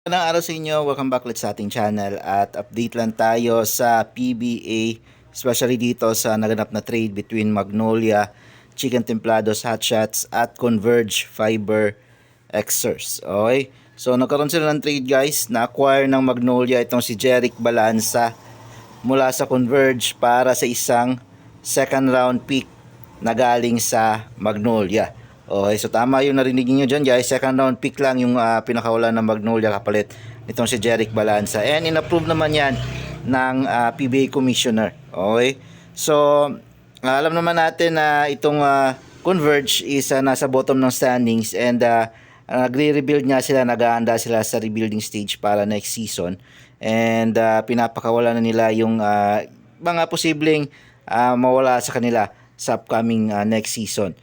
Magandang araw sa inyo, welcome back ulit sa ating channel at update lang tayo sa PBA, especially dito sa naganap na trade between Magnolia, Chicken Templados Hot Shots at Converge Fiber Xers. Okay? So nagkaroon sila ng trade guys, na-acquire ng Magnolia itong si Jeric Balanza mula sa Converge para sa isang second round pick na galing sa Magnolia. Okay, so tama yung narinig niyo dyan guys, second round pick lang yung pinakawalan ng Magnolia kapalit nitong si Jeric Balanza. And in-approve naman yan ng PBA Commissioner. Okay, so alam naman natin na itong Converge is nasa bottom ng standings and nagre-rebuild nga sila, nag-aanda sila sa rebuilding stage para next season. And pinapakawalan na nila yung mga posibleng mawala sa kanila sa upcoming next season.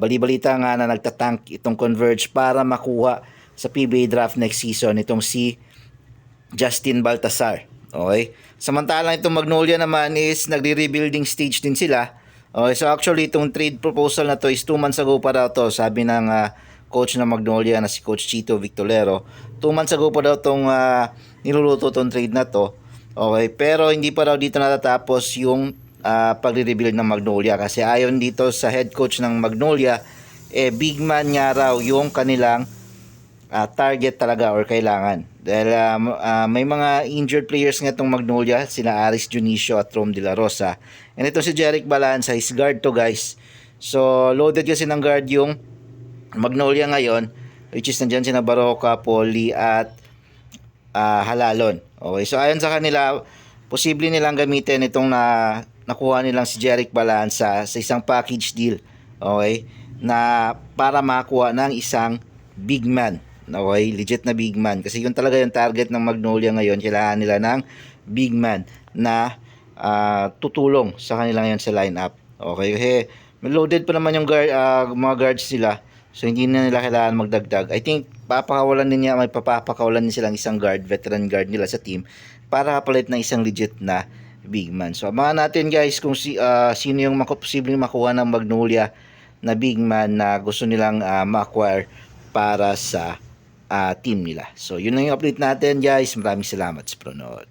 Bali-balita nga na nagtatank itong Converge para makuha sa PBA draft next season itong si Justin Baltasar. Okay? Samantalang itong Magnolia naman is nagre-rebuilding stage din sila. Okay, so actually itong trade proposal na to is 2 months ago pa daw to, sabi ng coach ng Magnolia na si Coach Chito Victolero. 2 months ago pa daw itong niluluto itong trade na to. Okay, pero hindi pa daw dito natatapos yung pagre-rebuild ng Magnolia kasi ayon dito sa head coach ng Magnolia, big man nga raw yung kanilang target talaga or kailangan. Dahil may mga injured players nga itong Magnolia, sina Aris Junicio at Rom De La Rosa. And ito si Jeric Balanza, is guard to guys. So loaded kasi ng guard yung Magnolia ngayon, which is nandyan sina Baroka, Poli at Halalon. Okay, so ayon sa kanila, posible nilang gamitin itong nakuha nilang si Jeric Balanza sa isang package deal, okay, na para makuha ng isang big man, okay, legit na big man, kasi yun talaga yung target ng Magnolia ngayon. Kailangan nila ng big man na tutulong sa kanila ngayon sa lineup, okay, kasi loaded pa naman yung guard, mga guards sila, so hindi na nila kailangan magdagdag. I think papakawalan din niya, may papakawalan din silang isang guard, veteran guard nila sa team para kapalit ng isang legit na big man. So abangan natin guys kung sino yung posibleng makuha ng Magnolia na big man na gusto nilang ma-acquire para sa team nila. So yun lang yung update natin guys. Maraming salamat sa panonood.